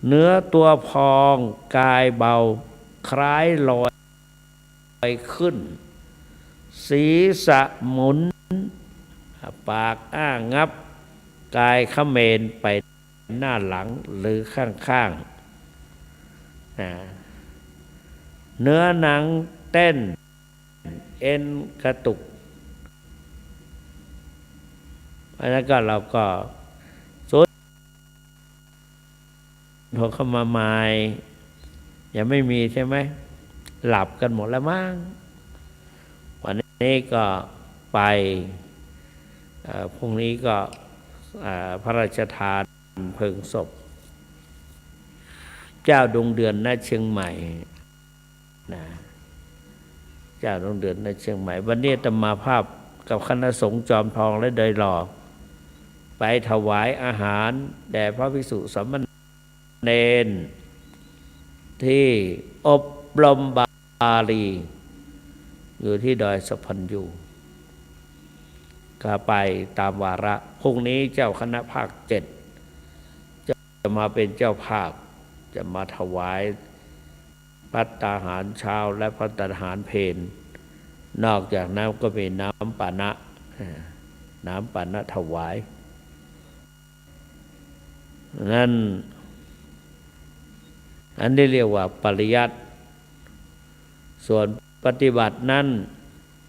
S1: เนื้อตัวพองกายเบาคล้ายลอยขึ้นศีรษะหมุนปากงับกายเขมรไปหน้าหลังหรือข้างเนื้อหนังเต้นเอ็นกระตุกอันนั้นก็เราก็สูดโทรเข้ามาใหม่ยังไม่มีใช่ไหมหลับกันหมดแล้วมั้งวันนี้ก็ไปพรุ่งนี้ก็พระราชทานเพลิงศพเจ้าดวงเดือนณเชียงใหม่นะเจ้าดวงเดือนณเชียงใหม่วันนี้อาตมาภาพกับคณะสงฆ์จอมทองและโดยหล่อไปถวายอาหารแด่พระภิกษุสามเณรที่อบรมบาลีอยู่ที่ดอยสะพันยูก็ไปตามวาระพรุ่งนี้เจ้าคณะภาค7จะมาเป็นเจ้าภาพจะมาถวายภัตตาหารเช้าและภัตตาหารเพลนอกจากนั้นก็มีน้ำปานะถวายนั่นอันนี้เรียกว่าปริยัติส่วนปฏิบัตินั้น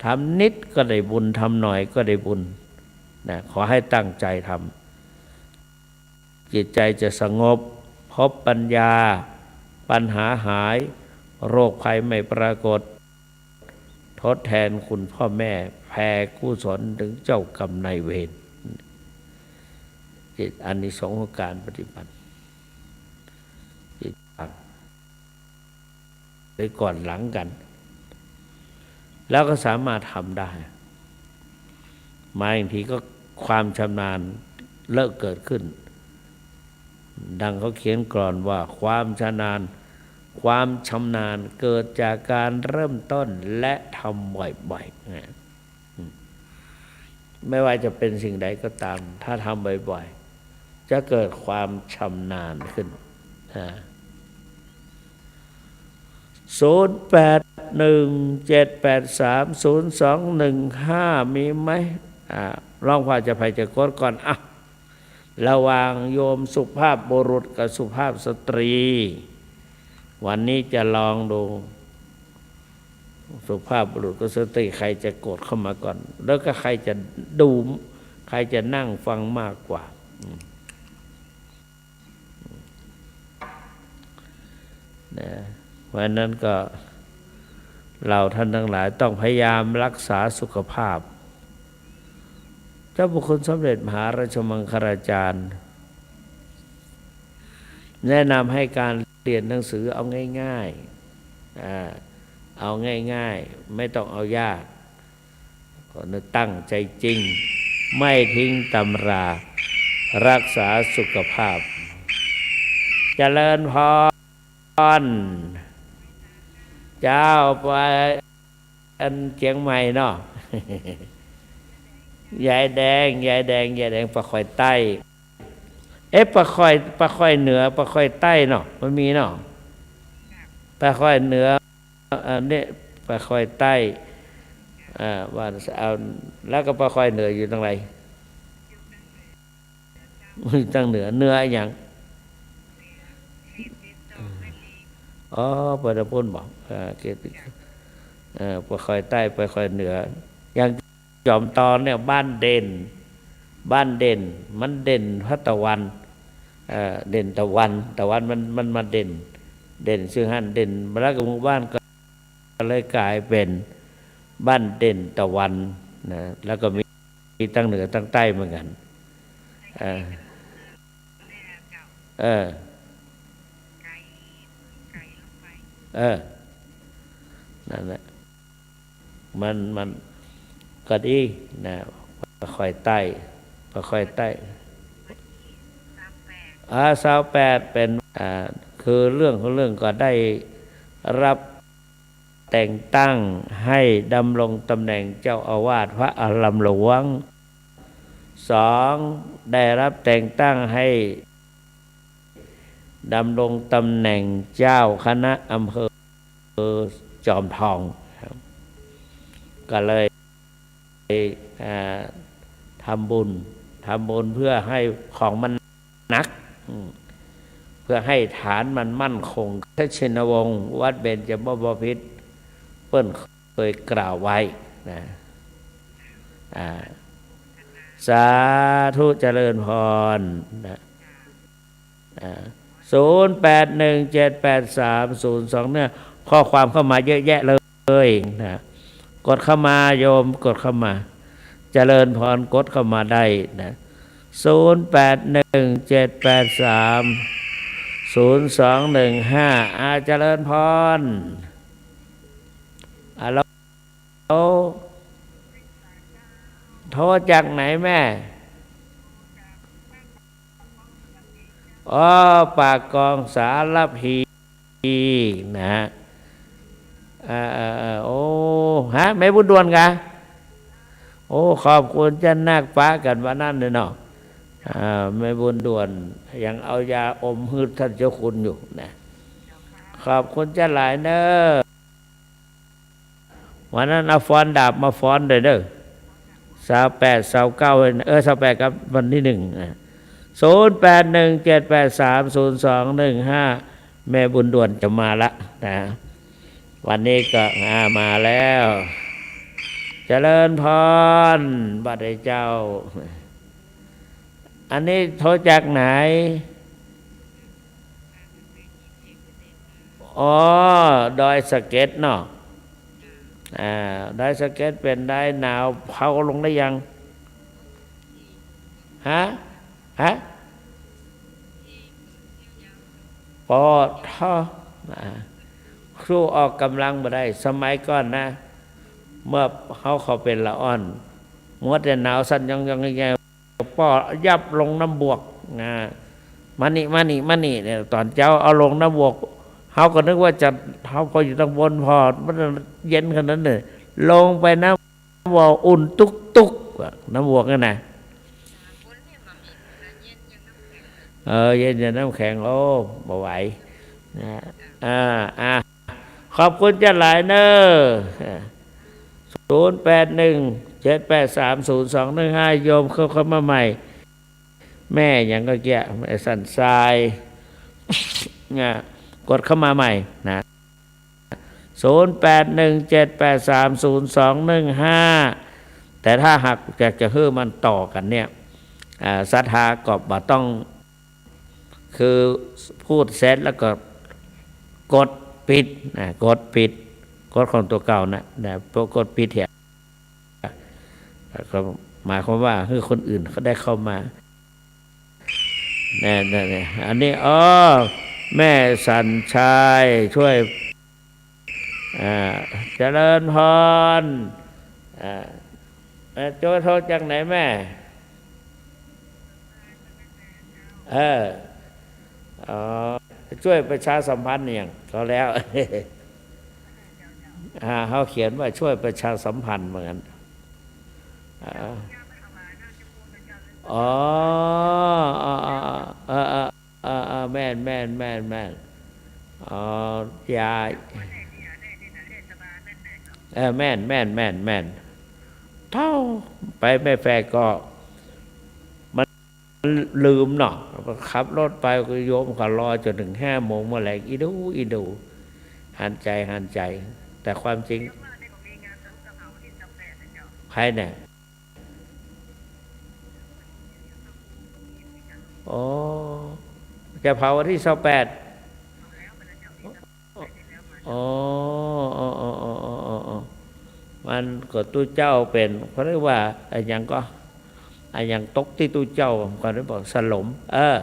S1: ทำนิดก็ได้บุญทำหน่อยก็ได้บุญนะขอให้ตั้งใจทำจิตใจจะสงบพบปัญญาปัญหาหายโรคภัยไม่ปรากฏทดแทนคุณพ่อแม่แผ่กุศลถึงเจ้ากรรมนายเวรจิตอานิสงส์ของการปฏิบัติจิตหรือก่อนหลังกันแล้วก็สามารถทำได้มาบางทีก็ความชำนาญเลิกเกิดขึ้นดังเขาเขียนกลอนว่าความชำนาญเกิดจากการเริ่มต้นและทำบ่อยๆไม่ว่าจะเป็นสิ่งใดก็ตามถ้าทำบ่อยๆจะเกิดความชำนาญขึ้น0817830215มีไหมลองว่าจะไปจะกดก่อนระหว่างโยมสุภาพบุรุษกับสุภาพสตรีวันนี้จะลองดูสุภาพบุรุษกับสตรีใครจะกดเข้ามาก่อนแล้วก็ใครจะดูใครจะนั่งฟังมากกว่าเพราะนั้นก็เราท่านทั้งหลายต้องพยายามรักษาสุขภาพเจ้าบุคคลสมเด็จมหาราชมังคลาจารย์แนะนำให้การเรียนหนังสือเอาง่ายๆเอาง่ายๆไม่ต้องเอายากก็ตั้งใจจริงไม่ทิ้งตำรารักษาสุขภาพเจริญพรเจ้าไปอันเชียงใหม่เนาะยายแดงปลาคอยใต้ปลาคอยเหนือปลาคอยใต้เนาะมันมีเนาะปลาคอยเหนืออันนี้ปลาคอยใต้ว่าเอาแล้วก็ปลาคอยเหนืออยู่ตรงไหนตั้งเหนืออย่างปะพูนบอกเกติปลาคอยใต้ปลาคอยเหนืออย่างจอมตอนเนี่ยบ้านเด่นมันเด่นพระตะวันเด่นตะวันมันมาเด่น เด่นซึ่งหันเด่นแล้วก็หมู่บ้านก็เลยกลายเป็นบ้านเด่นตะวันนะแล้วก็มีตั้งเหนือตั้งใต้เหมือนกันเออเออเออนั่นแหละมันก็ดีนะค่อยไต่ค่อยไต่28เป็นคือเรื่องของเรื่องก็ได้รับแต่งตั้งให้ดำรงตำแหน่งเจ้าอาวาสพระอารามหลวง2ได้รับแต่งตั้งให้ดำรงตำแหน่งเจ้าคณะอำเภอจอมทองก็เลยทำบุญเพื่อให้ของมันหนักเพื่อให้ฐานมันมั่นคงพระชินวงศ์วัดเบญจบพิตรเปิ้นเคยกล่าวไว้นะสาธุเจริญพรนะ08178300เนี่ยข้อความเข้ามาเยอะแยะเลยนะกดเข้ามาโยมกดเข้ามาเจริญพรกดเข้ามาได้นะ0817830215เจริญพรเราโทรจากไหนแม่ปากกองสารพีนะโอ้ฮะแม่บุญดวนกะโอ้ขอบคุณเจ้านาคฟ้ากันวันนั้นเลยเนาะแม่บุญด่วนยังเอายาอมฮืดท่านเจ้าคุณอยู่นะขอบคุณเจ้าหลายเนอะวันนั้นเอาฟ้อนดาบมาฟ้อนเลยเด้อ28 29 28ครับวันที่1นะ0817830215แม่บุญด่วนจะมาละนะวันนี้ก็มาแล้วเจริญพรบัดเจ้าอันนี้โทรจากไหนดอยสะเก็ดเนาะดอยสะเก็ดเป็นได้หนาวเผาลงได้ยังฮะปอท่อครูออกกำลังมาได้สมัยก่อนนะเมื่อเขาเป็นละอ่อนมัวแต่หนาวสั่นยังไงปอยับลงน้ำบวกนะมานี่เนี่ยตอนเจ้าเอาลงน้ำบวกเขาก็นึกว่าจะเขาพออยู่ตรงบนพอมันเย็นขนาดนั้นเลยลงไปน้ำบวกอุ่นตุกน้ำบวกนั่นนะเย็นอย่างน้ำแข็งโอ้บ่ไหวนะขอบคุณเจ้าหลายเนอะ0817830215โยมเข้ามาใหม่แม่ยังก็แก่แม่สันทรายกดเข้ามาใหม่นะ0817830215แต่ถ้าหากอยากจะให้มันต่อกันเนี่ยศรัทธาก็บ่ต้องคือพูดเสร็จแล้วก็กดปิดกดของตัวเก่านะกดปิดเถียก็หมายความว่าคือคนอื่นเขาได้เข้ามานี่อันนี้แม่สัญชัยช่วยเจริญพรโจ้โทษจากไหนแม่ช่วยประชาสัมพันธ์อย่างเขาแล้วเขาเขียนว่าช่วยประชาสัมพันธ์เหมือนกันแม่นยายแม่นเท่าไปแม่แฟก็มันลืมเนาะขับรถไปก็โยมก็รอจนถึง5 โมงเมื่อไหร่อีดูหันใจแต่ความจริงใครเนี่ยจะเผาวันที่28 อ๋ออ๋ออ๋ออ๋ออ๋อมันก็ตู้เจ้าเป็นเขาเรียกว่าไอ้ยังก็ไอ้ยังตกที่ตู้เจ้าก็ได้บอกสลมเออ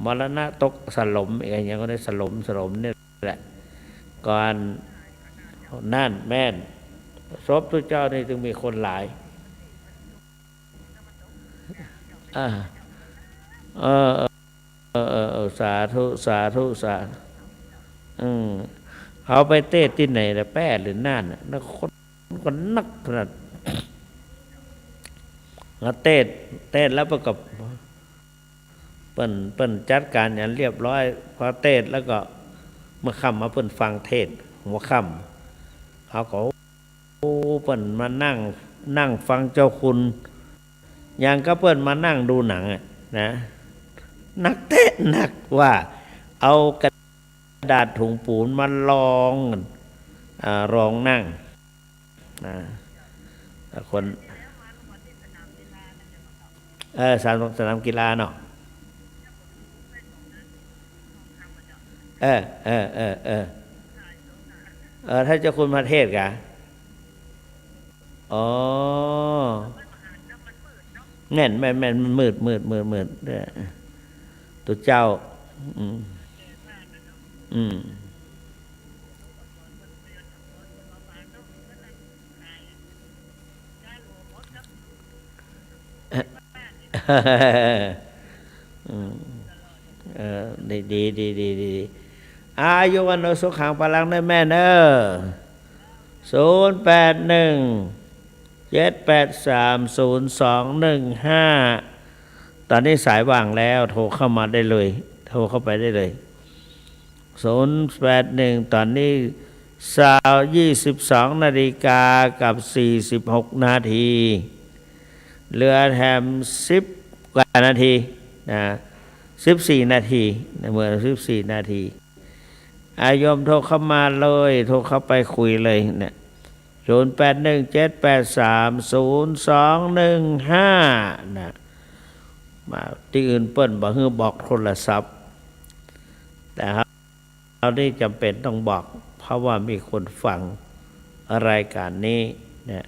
S1: มรณะตกสลมไอ้ยังก็ได้สลมนี่แหละก่อนนั่นแม่นศพตู้เจ้านี่จึงมีคนหลายอ่าเออสาธุสาธุสาธุอืมเขาไปเต้ที่ไหนละแป้หรือน่านน่ะนักคนก็นักขนาดเขาเต้แล้วประกอบเปิ้นจัดการอย่างเรียบร้อยพอเต้แล้วก็เมื่อค่ำมาเปิ้นฟังเทศหัวค่ำเขาก็โอ้เปิ้นมานั่งฟังเจ้าคุณอย่างก็เปิ้นมานั่งดูหนังนะนักเต้หนักว่าเอากระดาษถุงปูนมารองนั่งนะคนสนามกีฬาเนาะเออเออเออเออถ้าเจ้าคุณมาเทศกะอ๋อแม่นมันมืดเด้อตัวเจ้าอืมอืม อืมดีอายุวันโนสุขังพลังได้แม่เนอ0817830215ตอนนี้สายว่างแล้วโทรเข้ามาได้เลยโทรเข้าไปได้เลย081ตอนนี้22:22กับ46 นาทีเหลือแถม10 กว่านาทีนะ14 นาทีเมื่อ14 นาทีอายมโทรเข้ามาเลยโทรเข้าไปคุยเลยเนี่ย0817830215นะมาที่อื่นเปิ้นบอกให้บอกโทรศัพท์แต่เราได้จำเป็นต้องบอกเพราะว่ามีคนฟังรายการนี้เนี่ย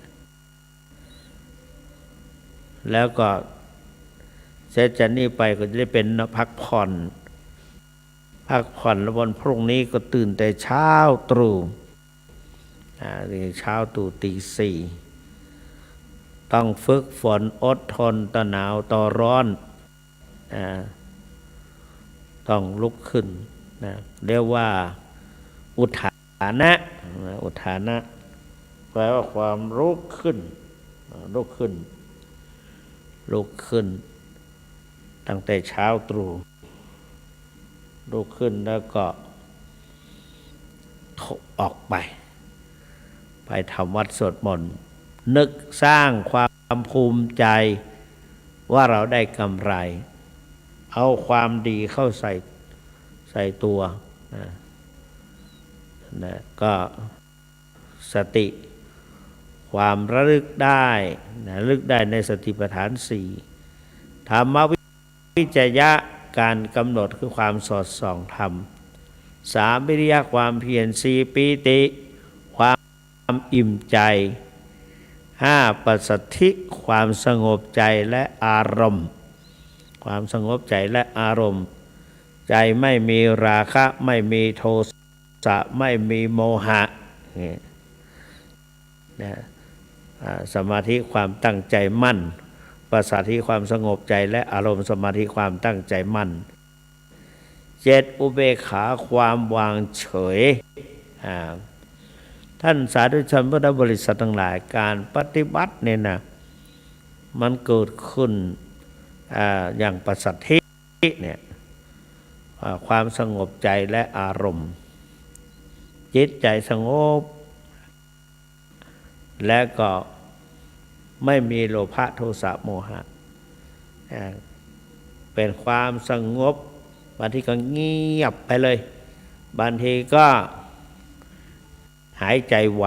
S1: แล้วก็เสร็จจากนี้ไปก็จะได้เป็นพักผ่อนแล้ววันพรุ่งนี้ก็ตื่นแต่เช้าตรู่เช้าตรู่ตี 4ต้องฝึกฝนอดทนต่อหนาวต่อร้อนต้องลุกขึ้นนะเรียกว่าอุทานะแปลว่าความลุกขึ้นตั้งแต่เช้าตรู่ลุกขึ้นแล้วก็ออกไปทำวัดสวดมนต์นึกสร้างความภูมิใจว่าเราได้กำไรเอาความดีเข้าใส่ตัวนะก็สติความระลึกได้ระลึกได้ในสติปัฏฐาน 4ธรรมวิจยะการกำหนดคือความสอดส่องธรรม 3วิริยะความเพียร 4ปีติความอิ่มใจ 5ปัสสัทธิความสงบใจและอารมณ์ความสงบใจและอารมณ์ใจไม่มีราคะไม่มีโทสะไม่มีโมหะนี่สมาธิความตั้งใจมั่นปัสสัทธิความสงบใจและอารมณ์สมาธิความตั้งใจมั่น 7อุเบกขาความวางเฉยท่านสาธุชนพุทธบริษัททั้งหลายการปฏิบัติเนี่ยนะมันเกิดขึ้นอย่างปัสสัทธิเนี่ยความสงบใจและอารมณ์จิตใจสงบและก็ไม่มีโลภะโทสะโมหะเป็นความสงบบางทีก็เงียบไปเลยบางทีก็หายใจไว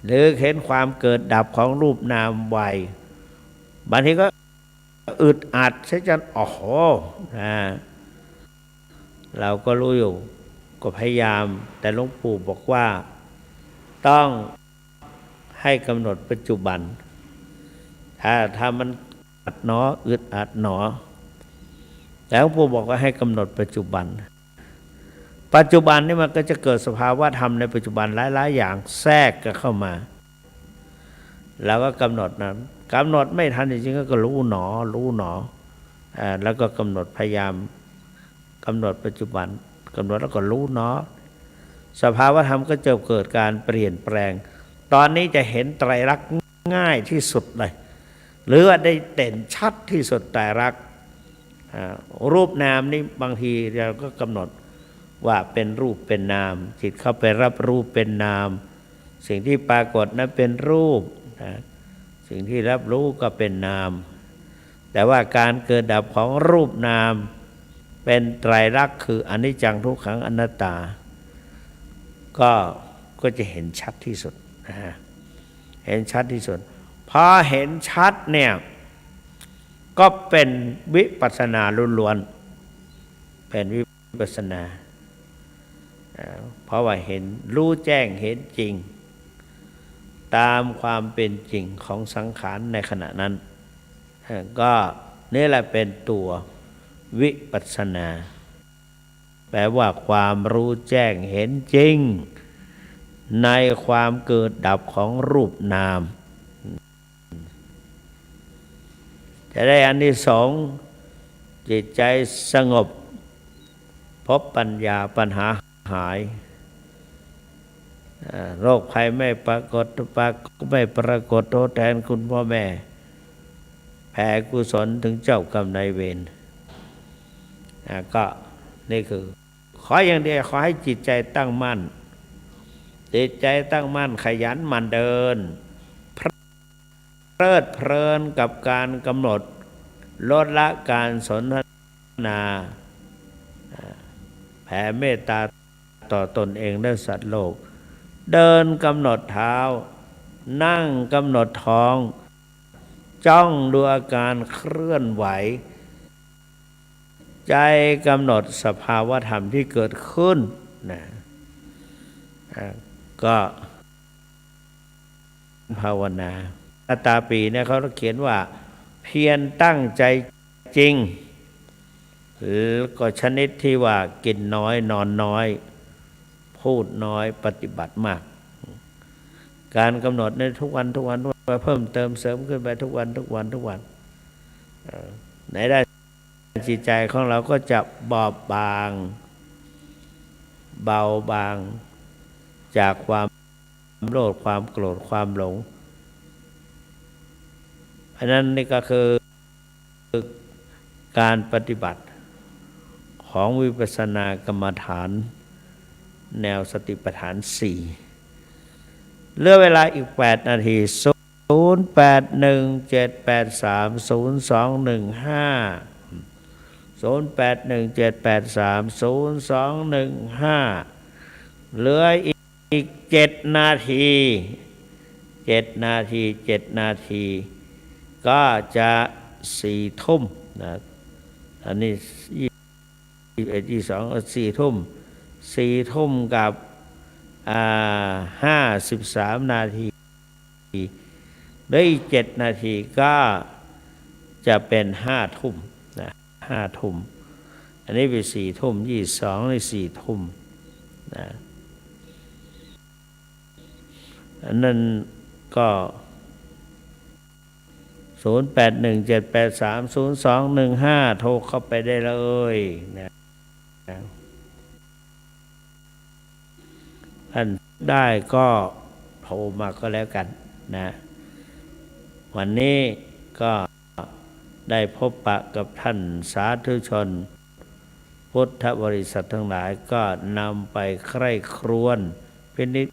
S1: หรือเห็นความเกิดดับของรูปนามไวบางทีก็อึดอัดเสียจนโอ้โหเราก็รู้อยู่ ก็พยายามแต่หลวงปู่บอกว่าต้องให้กำหนดปัจจุบันถ้ามันอัดหนออึดอัดหนอแต่หลวงปู่บอกว่าให้กำหนดปัจจุบันปัจจุบันนี่มันก็จะเกิดสภาวะธรรมในปัจจุบันหลายๆอย่างแทรกกันเข้ามาแล้วก็กำหนดนะกำหนดไม่ทันจริงๆก็รู้หนอแล้วก็กำหนดพยายามกำหนดปัจจุบันกำหนดแล้วก็รู้หนอสภาวะธรรมก็จะเกิดการเปลี่ยนแปลงตอนนี้จะเห็นไตรลักษณ์ง่ายที่สุดเลยหรือว่าได้เด่นชัดที่สุดไตรลักษณ์รูปนามนี่บางทีเราก็กำหนดว่าเป็นรูปเป็นนามจิตเข้าไปรับรูปเป็นนามสิ่งที่ปรากฏนั้นเป็นรูปนะสิ่งที่รับรู้ก็เป็นนามแต่ว่าการเกิดดับของรูปนามเป็นไตรลักษณ์คืออนิจจังทุกขังอนัตตาก็จะเห็นชัดที่สุดนะฮะเห็นชัดที่สุดพอเห็นชัดเนี่ยก็เป็นวิปัสสนาล้วนๆเป็นวิปัสสนาเพราะว่าเห็นรู้แจ้งเห็นจริงตามความเป็นจริงของสังขารในขณะนั้นก็นี่แหละเป็นตัววิปัสสนาแปลว่าความรู้แจ้งเห็นจริงในความเกิดดับของรูปนามจะได้อันที่สองจิตใจสงบพบปัญญาปัญหาหายโรคภัยไม่ปรากฏโทษแทนคุณพ่อแม่แผ่กุศลถึงเจ้ากรรมนายเวรก็นี่คือขออย่างเดียวขอให้จิตใจตั้งมั่นจิตใจตั้งมั่นขยันหมั่นเดินเพลิดเพลินกับการกำหนดลดละการสนทนาแผ่เมตตาต่อตนเองและสัตว์โลกเดินกำหนดเท้านั่งกำหนดท้องจ้องดูอาการเคลื่อนไหวใจกำหนดสภาวะธรรมที่เกิดขึ้นนะก็ภาวนาอัตตาปีเนี่ยเขาเขียนว่าเพียรตั้งใจจริงก็ชนิดที่ว่ากินน้อยนอนน้อยพูดน้อยปฏิบัติมากการกำหนดในทุกวันเพิ่มเติมเสริมขึ้นไปทุกวันในด้านจิตใจของเราก็จะบอบบางเบาบางจากความโลภความโกรธความหลงอันนั้นนี่ก็คือการปฏิบัติของวิปัสสนากรรมฐานแนวสติปัฏฐาน4เหลือเวลาอีก8นาที0817830215เหลืออีก7นาทีก็จะ4 ทุ่มนะอันนี้4 ทุ่มกับ53 นาทีเหลืออีก7 นาทีก็จะเป็น5 ทุ่มนะ5 ทุ่มอันนี้เป็น4 ทุ่ม22นี่4 ทุ่มนะอันนั้นก็0817830215โทรเข้าไปได้เลยนะท่านได้ก็โทรมาก็แล้วกันนะวันนี้ก็ได้พบปะกับท่านสาธุชนพุทธบริษัททั้งหลายก็นำไปใคร่ครวญพินิจ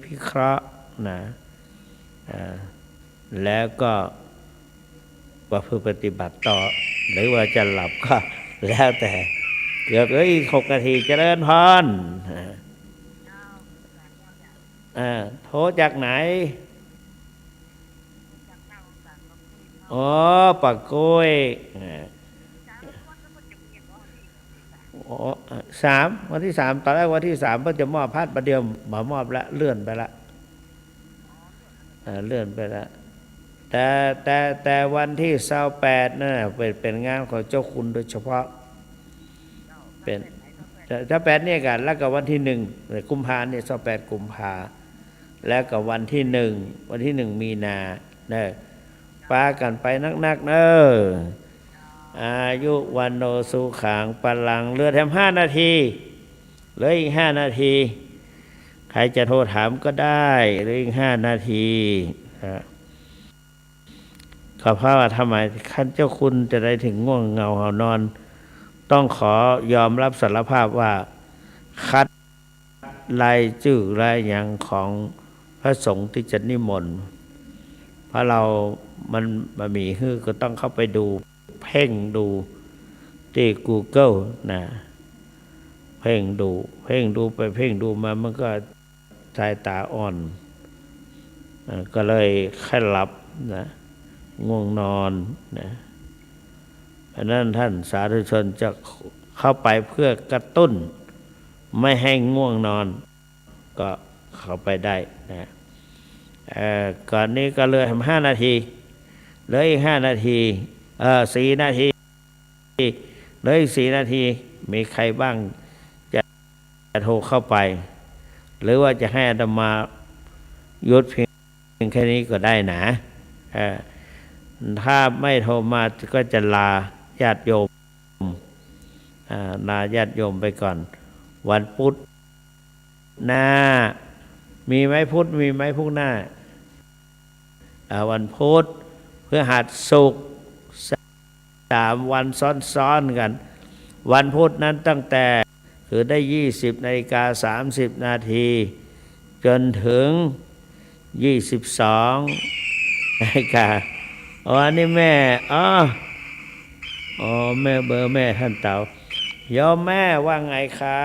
S1: พิเคราะห์นะแล้วก็ว่าเพื่อปฏิบัติต่อหรือว่าจะหลับก็แล้วแต่เกือบอีก6 นาทีเจริญพรโทรจากไหนอ๋อปากกล้วยอ๋อ วันที่ 3ตอนแรกวันที่ 3ก็จะมอบพัดประเดี๋ยวมามอบละเลื่อนไปละเลื่อนไปละแต่วันที่28นั่นเป็นงานของเจ้าคุณโดยเฉพาะเป็น28เนี่ยกันแล้วก็วันที่1กุมภาเนี่ย28กุมภาแล้วก็วันที่1มีนาเนี่ยปากันไปนักๆเนอะอายุวันโนสุขังพลังเรือแถม5 นาทีเหลืออีก5 นาทีใครจะโทรถามก็ได้เหลืออีก5 นาทีข้าพเจ้าว่าทำไมท่านเจ้าคุณจะได้ถึงง่วงเงาเหานอนต้องขอยอมรับสารภาพว่าคัดรายชื่อรายอย่างของพระสงฆ์ที่จะนิมนต์เพราะเรามันมีฮื้อก็ต้องเข้าไปดูเพ่งดูที่ Google นะเพ่งดูไปเพ่งดูมามันก็สายตาอ่อนก็เลยแค่หลับนะง่วงนอนนะอันนั้นท่านสาธุชนจะเข้าไปเพื่อกระตุ้นไม่ให้ง่วงนอนก็เข้าไปได้นะก่อนนี้ก็เหลือ5 นาทีเหลืออีก5 นาที4 นาทีเหลืออีก4 นาทีมีใครบ้างจะโทรเข้าไปหรือว่าจะให้อาตมาหยุดเพียงแค่นี้ก็ได้นะถ้าไม่โทรมาก็จะลาญาติโยมลาญาติโยมไปก่อนวันพุธหน้ามีไหมพุธมีไหมพุธหน้าวันพุธพฤหัสศุกร์3 วันซ้อนๆกันวันพุธนั้นตั้งแต่คือได้20:30 นาทีจนถึง22 นาฬิกาอันนี้แม่แม่เบอร์แม่ท่านเต่ายอมแม่ว่าไงคะ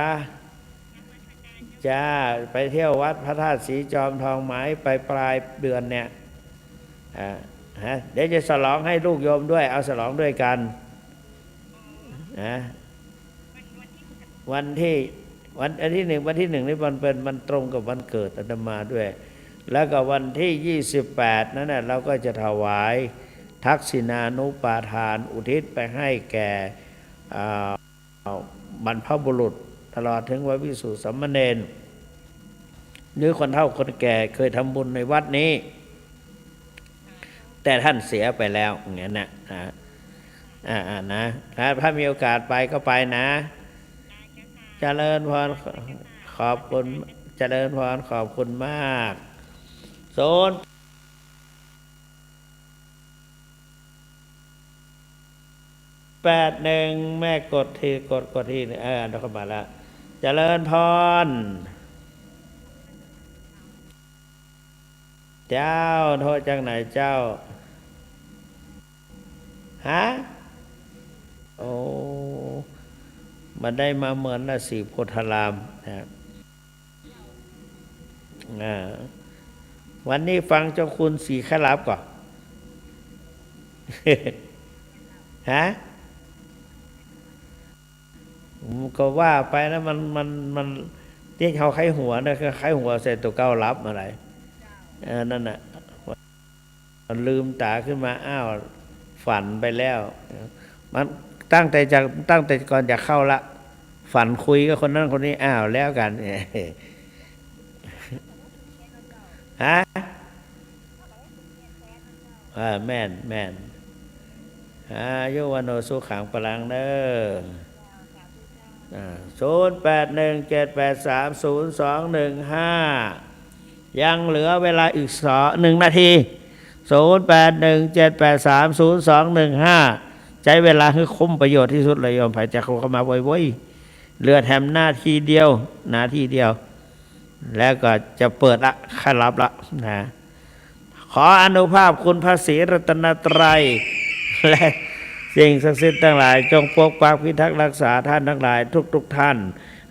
S1: จ้าไปเที่ยววัดพระธาตุสีจอมทองไหมไปปลายเดือนเนี่ยเดี๋ยวจะฉลองให้ลูกโยมด้วยเอาฉลองด้วยกันวันที่ 1วันที่ 1นี่มันตรงกับวันเกิดอาตมาด้วยแล้วก็วันที่28นั้นเราก็จะถวายทักษิณานุปาทานอุทิศไปให้แก่บรรพบุรุษตลอดถึงพระภิกษุสามเณรหรือคนเฒ่าคนแก่เคยทำบุญในวัดนี้แต่ท่านเสียไปแล้วอย่างนั้นนะถ้ามีโอกาสไปก็ไปนะเจริญพรขอบคุณเจริญพรขอบคุณมาก081แม่กดทีเดี๋ยวเข้ามาแล้วเจริญพรเจ้าโทษจังไหนเจ้ามันได้มาเหมือนละสีโพธารามนะวันนี้ฟังเจ้าคุณสีขลับก่อนก็ว่าไปนะมันที่เขาไข้หัวนะคือไข้หัวเสร็จตัวเก้ารับอะไรนั่นน่ะมันลืมตาขึ้นมาฝันไปแล้วมันตั้งแต่ก่อนจะเข้าละฝันคุยกับคนนั้นคนนี้แล้วกันแม่นอายุวันโนสุขังพลังเด้08178302215ยังเหลือเวลาอีก1 นาที08178302215ใช้เวลาให้คุ้มประโยชน์ที่สุดเลยโยมไผ่จะเข้ามาบ่อยๆเหลือแถมนาทีเดียวแล้วก็จะเปิดละขลับละนะขออนุภาพคุณพระศรีรัตนตรัยและสิ่งศักดิ์สิทธิ์ทั้งหลายจงปกปักพิทักษ์รักษาท่านทั้งหลายทุกท่าน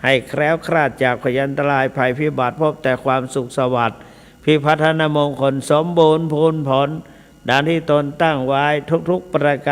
S1: ให้แคล้วคลาดจากพยันตรายภัยพิบัติพบแต่ความสุขสวัสดิ์พิพัฒนมงคลสมบูรณ์พูนผลดังที่ตนตั้งไว้ทุกประการ